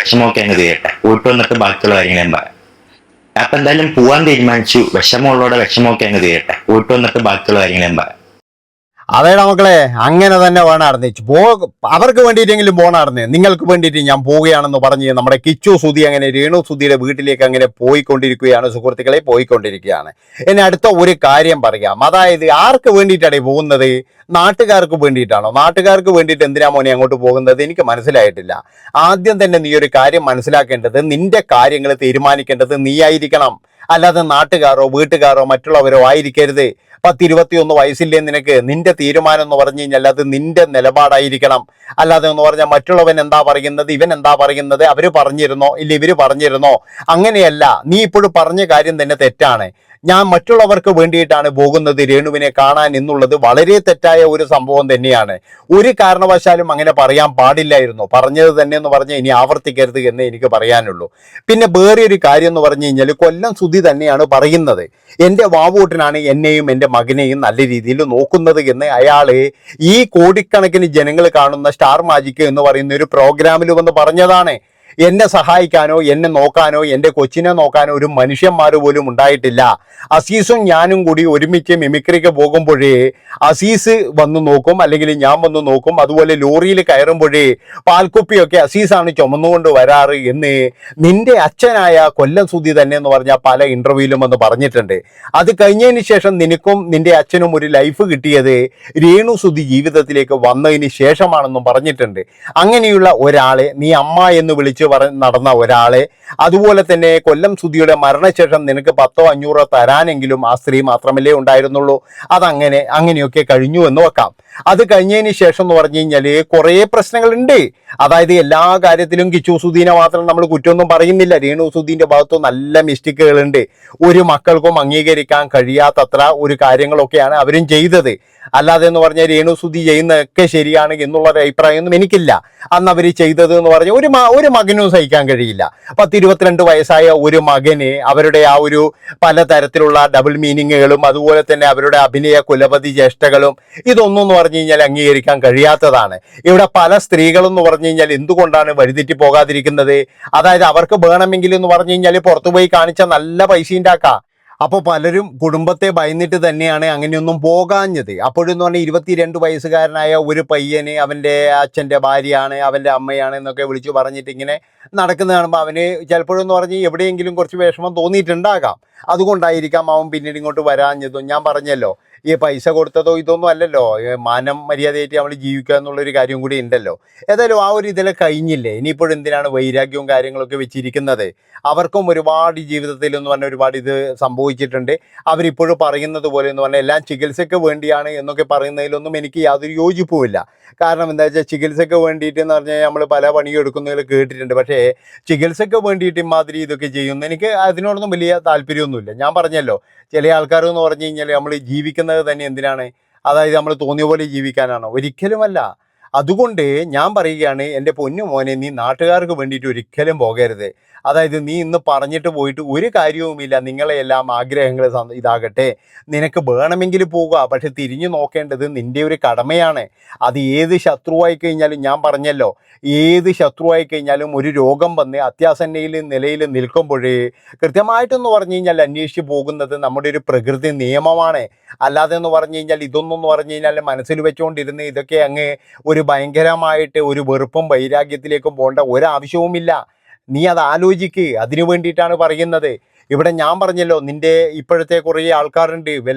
വിഷമമൊക്കെ അങ്ങ് തീരട്ടെ, പോയിട്ട് വന്നിട്ട് ബാക്കിയുള്ള കാര്യങ്ങളും പറയാം. അപ്പൊ എന്തായാലും പോവാൻ തീരുമാനിച്ചു. വിഷമമുള്ളവരുടെ വിഷമമൊക്കെ അങ്ങ് തീരട്ടെ, പോയിട്ട് വന്നിട്ട് ബാക്കിയുള്ള കാര്യങ്ങളും പറയാം. അതേടാ മക്കളെ, അങ്ങനെ തന്നെ വേണമായിരുന്നു. അവർക്ക് വേണ്ടിയിട്ടെങ്കിലും പോകണമായിരുന്നു. നിങ്ങൾക്ക് വേണ്ടിയിട്ട് ഞാൻ പോവുകയാണെന്ന് പറഞ്ഞ് നമ്മുടെ കിച്ചു സുധി അങ്ങനെ രേണു സുധിയുടെ വീട്ടിലേക്ക് അങ്ങനെ പോയിക്കൊണ്ടിരിക്കുകയാണ്. സുഹൃത്തുക്കളെ, പോയിക്കൊണ്ടിരിക്കുകയാണ്. എന്നെ അടുത്ത ഒരു കാര്യം പറയാം. അതായത് ആർക്ക് വേണ്ടിയിട്ടാണ് പോകുന്നത്? നാട്ടുകാർക്ക് വേണ്ടിയിട്ടാണോ? നാട്ടുകാർക്ക് വേണ്ടിയിട്ട് എന്തിനാ മോനെ അങ്ങോട്ട് പോകുന്നത്? എനിക്ക് മനസ്സിലായിട്ടില്ല. ആദ്യം തന്നെ നീ ഒരു കാര്യം മനസ്സിലാക്കേണ്ടത്, നിന്റെ കാര്യങ്ങൾ തീരുമാനിക്കേണ്ടത് നീ ആയിരിക്കണം. അല്ലാതെ നാട്ടുകാരോ വീട്ടുകാരോ മറ്റുള്ളവരോ ആയിരിക്കരുത്. 10-21 വയസ്സില്ലേ നിനക്ക്? നിന്റെ തീരുമാനം എന്ന് പറഞ്ഞു കഴിഞ്ഞാൽ അത് നിന്റെ നിലപാടായിരിക്കണം. അല്ലാതെ എന്ന് പറഞ്ഞാൽ മറ്റുള്ളവൻ എന്താ പറയുന്നത്, ഇവൻ എന്താ പറയുന്നത്, അവര് പറഞ്ഞിരുന്നോ ഇല്ല ഇവര് പറഞ്ഞിരുന്നോ, അങ്ങനെയല്ല. നീ ഇപ്പോഴും പറഞ്ഞ കാര്യം തന്നെ തെറ്റാണ്. ഞാൻ മറ്റുള്ളവർക്ക് വേണ്ടിയിട്ടാണ് പോകുന്നത് രേണുവിനെ കാണാൻ എന്നുള്ളത് വളരെ തെറ്റായ ഒരു സംഭവം തന്നെയാണ്. ഒരു കാരണവശാലും അങ്ങനെ പറയാൻ പാടില്ലായിരുന്നു. പറഞ്ഞത് തന്നെ എന്ന് പറഞ്ഞാൽ ഇനി ആവർത്തിക്കരുത് എന്ന് എനിക്ക് പറയാനുള്ളൂ. പിന്നെ വേറെ ഒരു കാര്യം എന്ന് പറഞ്ഞു കഴിഞ്ഞാൽ കൊല്ലം സുധി തന്നെയാണ് പറയുന്നത്. എൻ്റെ വാവൂട്ടനാണ് എന്നെയും എൻ്റെ മകനെയും നല്ല രീതിയിൽ നോക്കുന്നത് എന്ന് അയാള് ഈ കോടിക്കണക്കിന് ജനങ്ങൾ കാണുന്ന സ്റ്റാർ മാജിക് എന്ന് പറയുന്ന ഒരു പ്രോഗ്രാമിൽ വന്ന് പറഞ്ഞതാണ്. എന്നെ സഹായിക്കാനോ എന്നെ നോക്കാനോ എൻ്റെ കൊച്ചിനെ നോക്കാനോ ഒരു മനുഷ്യന്മാർ പോലും ഉണ്ടായിട്ടില്ല. അസീസും ഞാനും കൂടി ഒരുമിച്ച് മിമിക്രിക്ക് പോകുമ്പോഴേ അസീസ് വന്ന് നോക്കും, അല്ലെങ്കിൽ ഞാൻ വന്ന് നോക്കും. അതുപോലെ ലോറിയിൽ കയറുമ്പോഴേ പാൽക്കുപ്പിയൊക്കെ അസീസാണ് ചുമന്നുകൊണ്ട് വരാറ് എന്ന് നിന്റെ അച്ഛനായ കൊല്ലം സുധി തന്നെ എന്ന് പറഞ്ഞാൽ പല ഇന്റർവ്യൂവിലും വന്ന് പറഞ്ഞിട്ടുണ്ട്. അത് കഴിഞ്ഞതിന് ശേഷം നിനക്കും നിന്റെ അച്ഛനും ഒരു ലൈഫ് കിട്ടിയത് രേണു സുധി ജീവിതത്തിലേക്ക് വന്നതിന് ശേഷമാണെന്നും പറഞ്ഞിട്ടുണ്ട്. അങ്ങനെയുള്ള ഒരാളെ നീ അമ്മ എന്ന് വിളിച്ച് നടന്ന ഒരാളെ, അതുപോലെ തന്നെ കൊല്ലം സുധിയുടെ മരണശേഷം നിനക്ക് 1000-500 തരാനെങ്കിലും ആ സ്ത്രീ മാത്രമല്ലേ ഉണ്ടായിരുന്നുള്ളൂ. അങ്ങനെയൊക്കെ കഴിഞ്ഞു എന്ന് വെക്കാം. അത് കഴിഞ്ഞതിന് ശേഷം എന്ന് പറഞ്ഞു കഴിഞ്ഞാൽ കുറേ പ്രശ്നങ്ങളുണ്ട്. അതായത് എല്ലാ കാര്യത്തിലും കിച്ചു സുധീനെ മാത്രം നമ്മൾ കുറ്റമൊന്നും പറയുന്നില്ല. രേണു സുധീന്റെ ഭാഗത്ത് നല്ല മിസ്റ്റേക്കുകളുണ്ട്. ഒരു മക്കൾക്കും അംഗീകരിക്കാൻ കഴിയാത്തത്ര ഒരു കാര്യങ്ങളൊക്കെയാണ് അവരും ചെയ്തത്. അല്ലാതെ എന്ന് പറഞ്ഞാൽ രേണു സുധി ചെയ്യുന്നതൊക്കെ ശരിയാണ് എന്നുള്ളൊരു അഭിപ്രായമൊന്നും എനിക്കില്ല. അന്ന് അവർ ചെയ്തത് എന്ന് പറഞ്ഞാൽ ഒരു മകനും സഹിക്കാൻ കഴിയില്ല. 10-22 വയസ്സായ ഒരു മകന് അവരുടെ ആ ഒരു പലതരത്തിലുള്ള ഡബിൾ മീനിങ്ങുകളും അതുപോലെ തന്നെ അവരുടെ അഭിനയ കുലപതി ചേഷ്ടകളും ഇതൊന്നും എന്ന് പറഞ്ഞു കഴിഞ്ഞാൽ അംഗീകരിക്കാൻ കഴിയാത്തതാണ്. ഇവിടെ പല സ്ത്രീകളെന്ന് പറഞ്ഞു കഴിഞ്ഞാൽ എന്തുകൊണ്ടാണ് വഴിതെറ്റി പോകാതിരിക്കുന്നത്? അതായത് അവർക്ക് വേണമെങ്കിൽ എന്ന് പറഞ്ഞു കഴിഞ്ഞാൽ പുറത്തുപോയി കാണിച്ച നല്ല പൈസ ഉണ്ടാക്കാം. അപ്പോൾ പലരും കുടുംബത്തെ ഭയന്നിട്ട് തന്നെയാണ് അങ്ങനെയൊന്നും പോകാഞ്ഞത്. അപ്പോഴെന്ന് പറഞ്ഞാൽ 22 വയസ്സുകാരനായ ഒരു പയ്യന് അവൻ്റെ അച്ഛൻ്റെ ഭാര്യയാണ്, അവൻ്റെ അമ്മയാണ് എന്നൊക്കെ വിളിച്ചു പറഞ്ഞിട്ട് ഇങ്ങനെ നടക്കുന്ന കാണുമ്പോൾ അവന് ചിലപ്പോഴെന്ന് പറഞ്ഞ് എവിടെയെങ്കിലും കുറച്ച് വിഷമം തോന്നിയിട്ടുണ്ടാകാം. അതുകൊണ്ടായിരിക്കാം അവൻ പിന്നീട് ഇങ്ങോട്ട് വരാഞ്ഞതും. ഞാൻ പറഞ്ഞല്ലോ, ഈ പൈസ കൊടുത്തതോ ഇതൊന്നും അല്ലല്ലോ, മാനം മര്യാദയായിട്ട് നമ്മൾ ജീവിക്കുക എന്നുള്ളൊരു കാര്യം കൂടി ഉണ്ടല്ലോ. ഏതായാലും ആ ഒരു ഇതിലെ കഴിഞ്ഞില്ലേ, ഇനിയിപ്പോഴും എന്തിനാണ് വൈരാഗ്യവും കാര്യങ്ങളൊക്കെ വെച്ചിരിക്കുന്നത്? അവർക്കും ഒരുപാട് ജീവിതത്തിൽ എന്ന് പറഞ്ഞാൽ ഒരുപാട് ഇത് സംഭവിച്ചിട്ടുണ്ട്. അവരിപ്പോഴും പറയുന്നത് പോലെ എന്ന് പറഞ്ഞാൽ എല്ലാം ചികിത്സയ്ക്ക് വേണ്ടിയാണ് എന്നൊക്കെ പറയുന്നതിലൊന്നും എനിക്ക് യാതൊരു യോജിപ്പുമില്ല. കാരണം എന്താ വെച്ചാൽ ചികിത്സയ്ക്ക് വേണ്ടിയിട്ട് എന്ന് പറഞ്ഞാൽ നമ്മൾ പല പണിയും എടുക്കുന്നതിൽ കേട്ടിട്ടുണ്ട്. പക്ഷേ ചികിത്സയ്ക്ക് വേണ്ടിയിട്ട് ഇമാതിരി ഇതൊക്കെ ചെയ്യുന്നു എനിക്ക് അതിനോടൊന്നും വലിയ താല്പര്യമൊന്നുമില്ല. ഞാൻ പറഞ്ഞല്ലോ, ചില ആൾക്കാർ എന്ന് പറഞ്ഞു കഴിഞ്ഞാൽ നമ്മൾ ജീവിക്കുന്നത് തന്നെ എന്തിനാണ്? അതായത് നമ്മൾ തോന്നിയ പോലെ ജീവിക്കാനാണോ? ഒരിക്കലുമല്ല. അതുകൊണ്ട് ഞാൻ പറയുകയാണ്, എൻ്റെ പൊന്നു മോനെ, നീ നാട്ടുകാർക്ക് വേണ്ടിയിട്ട് ഒരിക്കലും പോകരുത്. അതായത് നീ ഇന്ന് പറഞ്ഞിട്ട് പോയിട്ട് ഒരു കാര്യവുമില്ല. നിങ്ങളെല്ലാം ആഗ്രഹങ്ങൾ ഇതാകട്ടെ, നിനക്ക് വേണമെങ്കിൽ പോവുക. പക്ഷെ തിരിഞ്ഞു നോക്കേണ്ടത് നിൻ്റെ ഒരു കടമയാണ്. അത് ഏത് ശത്രുവായി കഴിഞ്ഞാലും, ഞാൻ പറഞ്ഞല്ലോ, ഏത് ശത്രുവായി കഴിഞ്ഞാലും ഒരു രോഗം വന്ന് അത്യാസന്നയിൽ നിലയിൽ നിൽക്കുമ്പോഴേ കൃത്യമായിട്ടെന്ന് പറഞ്ഞു കഴിഞ്ഞാൽ അന്വേഷിച്ച് പോകുന്നത് നമ്മുടെ ഒരു പ്രകൃതി നിയമമാണ്. അല്ലാതെ എന്ന് പറഞ്ഞു കഴിഞ്ഞാൽ ഇതൊന്നും പറഞ്ഞു കഴിഞ്ഞാൽ മനസ്സിൽ വെച്ചുകൊണ്ടിരുന്ന് ഇതൊക്കെ അങ്ങ് ഒരു ഭയങ്കരമായിട്ട് ഒരു വെറുപ്പും വൈരാഗ്യത്തിലേക്കും പോകേണ്ട ഒരാവശ്യവുമില്ല. നീ അത് ആലോചിക്ക്. അതിനു വേണ്ടിയിട്ടാണ് പറയുന്നത്. ഇവിടെ ഞാൻ പറഞ്ഞല്ലോ, നിൻ്റെ ഇപ്പോഴത്തെ കുറേ ആൾക്കാരുണ്ട്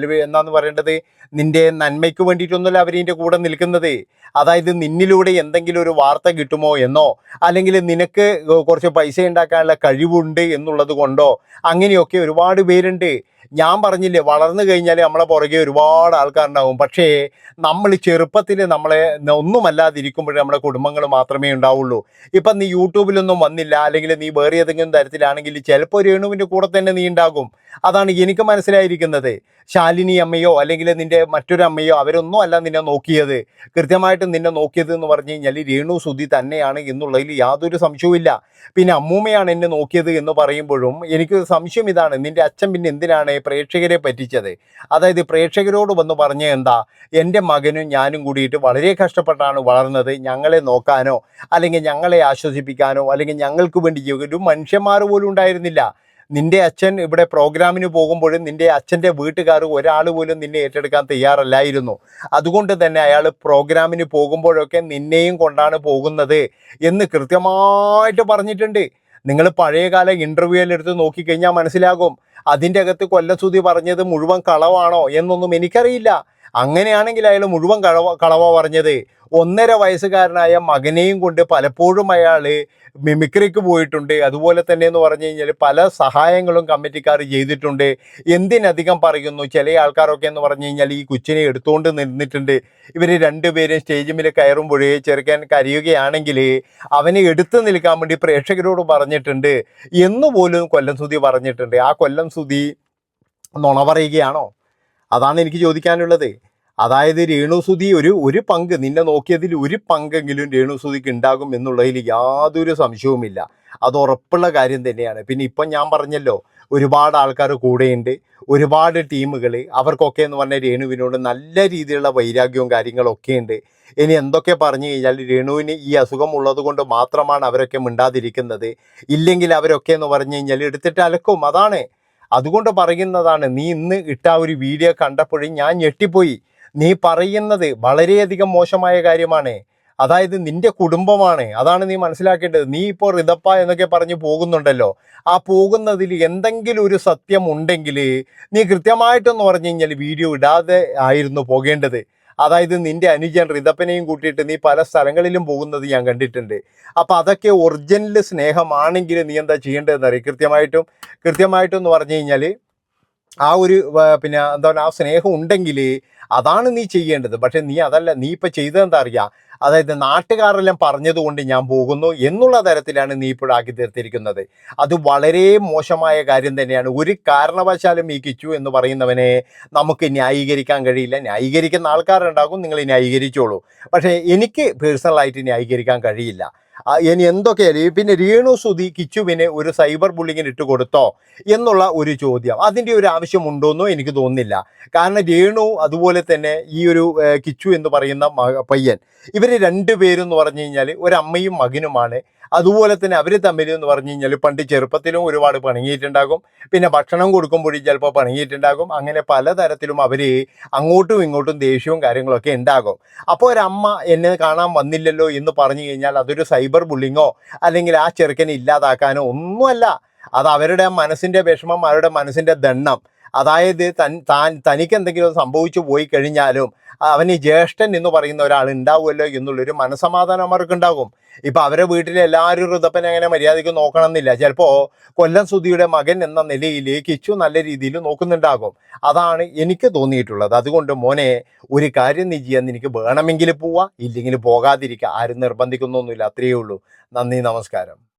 എന്നാന്ന് പറയേണ്ടത്, നിൻ്റെ നന്മയ്ക്ക് വേണ്ടിയിട്ടൊന്നുമല്ല അവരിൻ്റെ കൂടെ നിൽക്കുന്നത്. അതായത് നിന്നിലൂടെ എന്തെങ്കിലും ഒരു വാർത്ത കിട്ടുമോ എന്നോ, അല്ലെങ്കിൽ നിനക്ക് കുറച്ച് പൈസ ഉണ്ടാക്കാനുള്ള കഴിവുണ്ട് എന്നുള്ളത് കൊണ്ടോ, അങ്ങനെയൊക്കെ ഒരുപാട് പേരുണ്ട്. ഞാൻ പറഞ്ഞില്ലേ, വളർന്നു കഴിഞ്ഞാൽ നമ്മളെ പുറകെ ഒരുപാട് ആൾക്കാരുണ്ടാവും. പക്ഷേ നമ്മൾ ചെറുപ്പത്തിൽ നമ്മളെ ഒന്നുമല്ലാതിരിക്കുമ്പോഴേ നമ്മുടെ കുടുംബങ്ങൾ മാത്രമേ ഉണ്ടാവുള്ളൂ. ഇപ്പം നീ യൂട്യൂബിലൊന്നും വന്നില്ല, അല്ലെങ്കിൽ നീ വേറെ ഏതെങ്കിലും തരത്തിലാണെങ്കിൽ ചിലപ്പോൾ രേണുവിൻ്റെ കൂടെ തന്നെ നീ ഉണ്ടാകും. അതാണ് എനിക്ക് മനസ്സിലായിരിക്കുന്നത്. ശാലിനി അമ്മയോ അല്ലെങ്കിൽ നിന്റെ മറ്റൊരു അമ്മയോ അവരൊന്നും അല്ല നിന്നെ നോക്കിയത്. കൃത്യമായിട്ടും നിന്നെ നോക്കിയത് എന്ന് പറഞ്ഞു കഴിഞ്ഞാൽ രേണു സുധി തന്നെയാണ് എന്നുള്ളതിൽ യാതൊരു സംശയവുമില്ല. പിന്നെ അമ്മൂമ്മയാണ് എന്നെ നോക്കിയത് എന്ന് പറയുമ്പോഴും എനിക്ക് സംശയം ഇതാണ്, നിന്റെ അച്ഛൻ പിന്നെ എന്തിനാണ് പ്രേക്ഷകരെ പറ്റിച്ചത്? അതായത് പ്രേക്ഷകരോട് വന്ന് പറഞ്ഞ എന്താ, എൻ്റെ മകനും ഞാനും കൂടിയിട്ട് വളരെ കഷ്ടപ്പെട്ടാണ് വളർന്നത്, ഞങ്ങളെ നോക്കാനോ അല്ലെങ്കിൽ ഞങ്ങളെ ആശ്വസിപ്പിക്കാനോ അല്ലെങ്കിൽ ഞങ്ങൾക്ക് വേണ്ടി ഒരു മനുഷ്യന്മാർ പോലും ഉണ്ടായിരുന്നില്ല. നിന്റെ അച്ഛൻ ഇവിടെ പ്രോഗ്രാമിന് പോകുമ്പോഴും നിന്റെ അച്ഛൻ്റെ വീട്ടുകാർ ഒരാൾ പോലും നിന്നെ ഏറ്റെടുക്കാൻ തയ്യാറല്ലായിരുന്നു. അതുകൊണ്ട് തന്നെ അയാൾ പ്രോഗ്രാമിന് പോകുമ്പോഴൊക്കെ നിന്നെയും കൊണ്ടാണ് പോകുന്നത് എന്ന് കൃത്യമായിട്ട് പറഞ്ഞിട്ടുണ്ട്. നിങ്ങൾ പഴയകാല ഇൻ്റർവ്യൂവിലെടുത്ത് നോക്കിക്കഴിഞ്ഞാൽ മനസ്സിലാകും. അതിൻ്റെ അകത്ത് കൊല്ലസുതി പറഞ്ഞത് മുഴുവൻ കളവാണോ എന്നൊന്നും എനിക്കറിയില്ല. അങ്ങനെയാണെങ്കിൽ അയാൾ മുഴുവൻ കളവ പറഞ്ഞത്. 1.5 വയസ്സുകാരനായ മകനെയും കൊണ്ട് പലപ്പോഴും അയാൾ മിമിക്രിക്ക് പോയിട്ടുണ്ട്. അതുപോലെ തന്നെ എന്ന് പറഞ്ഞു കഴിഞ്ഞാൽ പല സഹായങ്ങളും കമ്മിറ്റിക്കാർ ചെയ്തിട്ടുണ്ട്. എന്തിനധികം പറയുന്നു, ചില ആൾക്കാരൊക്കെ എന്ന് പറഞ്ഞു കഴിഞ്ഞാൽ ഈ കൊച്ചിനെ എടുത്തുകൊണ്ട് നിന്നിട്ടുണ്ട്. ഇവർ രണ്ടുപേരും സ്റ്റേജിൽ കയറുമ്പോഴേ ചെറുക്കൻ കരയുകയാണെങ്കിൽ അവനെ എടുത്തു നിൽക്കാൻ വേണ്ടി പ്രേക്ഷകരോട് പറഞ്ഞിട്ടുണ്ട് എന്നുപോലും കൊല്ലം സുധി പറഞ്ഞിട്ടുണ്ട്. ആ കൊല്ലം സുധി നുണ പറയുകയാണോ? അതാണ് എനിക്ക് ചോദിക്കാനുള്ളത്. അതായത് രേണുസുതി ഒരു പങ്ക് നിന്നെ നോക്കിയതിൽ ഒരു പങ്കെങ്കിലും രേണുസുതിക്ക് ഉണ്ടാകും എന്നുള്ളതിൽ യാതൊരു സംശയവുമില്ല. അത് ഉറപ്പുള്ള കാര്യം തന്നെയാണ്. പിന്നെ ഇപ്പം ഞാൻ പറഞ്ഞല്ലോ, ഒരുപാട് ആൾക്കാർ കൂടെയുണ്ട്, ഒരുപാട് ടീമുകൾ, അവർക്കൊക്കെ എന്ന് പറഞ്ഞാൽ രേണുവിനോട് നല്ല രീതിയിലുള്ള വൈരാഗ്യവും കാര്യങ്ങളൊക്കെ ഉണ്ട്. ഇനി എന്തൊക്കെ പറഞ്ഞു കഴിഞ്ഞാൽ രേണുവിന് ഈ അസുഖം ഉള്ളത് കൊണ്ട് മാത്രമാണ് അവരൊക്കെ മിണ്ടാതിരിക്കുന്നത്. ഇല്ലെങ്കിൽ അവരൊക്കെ എന്ന് പറഞ്ഞു കഴിഞ്ഞാൽ എടുത്തിട്ട് അലക്കും. അതാണ്, അതുകൊണ്ട് പറയുന്നതാണ്. നീ ഇന്ന് ഇട്ട ഒരു വീഡിയോ കണ്ടപ്പോഴും ഞാൻ ഞെട്ടിപ്പോയി. നീ പറയുന്നത് വളരെയധികം മോശമായ കാര്യമാണ്. അതായത് നിന്റെ കുടുംബമാണ്, അതാണ് നീ മനസ്സിലാക്കേണ്ടത്. നീ ഇപ്പോൾ റിതപ്പ എന്നൊക്കെ പറഞ്ഞ് പോകുന്നുണ്ടല്ലോ, ആ പോകുന്നതിൽ എന്തെങ്കിലും ഒരു സത്യം ഉണ്ടെങ്കിൽ നീ കൃത്യമായിട്ടെന്ന് പറഞ്ഞു കഴിഞ്ഞാൽ വീഡിയോ ഇടാതെ ആയിരുന്നു പോകേണ്ടത്. അതായത് നിന്റെ അനുജൻ റിതപ്പനെയും കൂട്ടിയിട്ട് നീ പല സ്ഥലങ്ങളിലും പോകുന്നത് ഞാൻ കണ്ടിട്ടുണ്ട്. അപ്പം അതൊക്കെ ഒറിജിനൽ സ്നേഹമാണെങ്കിൽ നീ എന്താ ചെയ്യേണ്ടതെന്ന് അറിയാം. കൃത്യമായിട്ടും എന്ന് പറഞ്ഞു കഴിഞ്ഞാൽ ആ ഒരു പിന്നെ എന്താ പറയുക, ആ സ്നേഹം ഉണ്ടെങ്കിൽ അതാണ് നീ ചെയ്യേണ്ടത്. പക്ഷെ നീ അതല്ല, നീ ഇപ്പം ചെയ്തതെന്താ അറിയാം, അതായത് നാട്ടുകാരെല്ലാം പറഞ്ഞതുകൊണ്ട് ഞാൻ പോകുന്നു എന്നുള്ള തരത്തിലാണ് നീ ഇപ്പോഴാക്കി തീർത്തിരിക്കുന്നത്. അത് വളരെ മോശമായ കാര്യം തന്നെയാണ്. ഒരു കാരണവശാലും ഈ കിച്ചു എന്ന് പറയുന്നവനെ നമുക്ക് ന്യായീകരിക്കാൻ കഴിയില്ല. ന്യായീകരിക്കുന്ന ആൾക്കാരുണ്ടാകും, നിങ്ങൾ ന്യായീകരിച്ചോളൂ. പക്ഷേ എനിക്ക് പേഴ്സണലായിട്ട് ന്യായീകരിക്കാൻ കഴിയില്ല. ഇനി എന്തൊക്കെയായാലും പിന്നെ രേണു സുധി കിച്ചുവിന് ഒരു സൈബർ ബുള്ളിങ്ങിന് ഇട്ട് കൊടുത്തോ എന്നുള്ള ഒരു ചോദ്യം, അതിൻ്റെ ഒരു ആവശ്യമുണ്ടോയെന്നോ എനിക്ക് തോന്നുന്നില്ല. കാരണം രേണു അതുപോലെ തന്നെ ഈ ഒരു കിച്ചു എന്ന് പറയുന്ന പയ്യൻ, ഇവർ രണ്ടുപേരും എന്ന് പറഞ്ഞു കഴിഞ്ഞാൽ ഒരമ്മയും മകനുമാണ്. അതുപോലെ തന്നെ അവർ തമ്മിൽ എന്ന് പറഞ്ഞു കഴിഞ്ഞാൽ പണ്ട് ചെറുപ്പത്തിലും ഒരുപാട് പണങ്ങിയിട്ടുണ്ടാകും, പിന്നെ ഭക്ഷണം കൊടുക്കുമ്പോഴും ചിലപ്പോൾ പണങ്ങിയിട്ടുണ്ടാകും. അങ്ങനെ പലതരത്തിലും അവർ അങ്ങോട്ടും ഇങ്ങോട്ടും ദേഷ്യവും കാര്യങ്ങളൊക്കെ ഉണ്ടാകും. അപ്പോൾ ഒരമ്മ എന്നെ കാണാൻ വന്നില്ലല്ലോ എന്ന് പറഞ്ഞു കഴിഞ്ഞാൽ അതൊരു സൈബർ ബുള്ളിങ്ങോ അല്ലെങ്കിൽ ആ ചെറുക്കനെ ഇല്ലാതാക്കാനോ ഒന്നുമല്ല. അത് അവരുടെ മനസ്സിൻ്റെ വിഷമം, അവരുടെ മനസ്സിൻ്റെ ദണ്ണം. അതായത് തനിക്ക് എന്തെങ്കിലും സംഭവിച്ചു പോയി കഴിഞ്ഞാലും അവന് ജ്യേഷ്ഠൻ എന്ന് പറയുന്ന ഒരാൾ ഉണ്ടാവുമല്ലോ എന്നുള്ളൊരു മനസ്സമാധാനം അവർക്കുണ്ടാകും. ഇപ്പം അവരെ വീട്ടിലെ എല്ലാവരും ഋതപ്പനെ അങ്ങനെ മര്യാദയ്ക്ക് നോക്കണമെന്നില്ല. ചിലപ്പോൾ കൊല്ലം സുധിയുടെ മകൻ എന്ന നിലയിൽ കിച്ചു നല്ല രീതിയിൽ നോക്കുന്നുണ്ടാകും. അതാണ് എനിക്ക് തോന്നിയിട്ടുള്ളത്. അതുകൊണ്ട് മോനെ, ഒരു കാര്യം നീ ചെയ്യാൻ, നിനക്ക് വേണമെങ്കിൽ പോവാ, ഇല്ലെങ്കിൽ പോകാതിരിക്കുക. ആരും നിർബന്ധിക്കുന്നൊന്നുമില്ല. അത്രയേ ഉള്ളൂ. നന്ദി, നമസ്കാരം.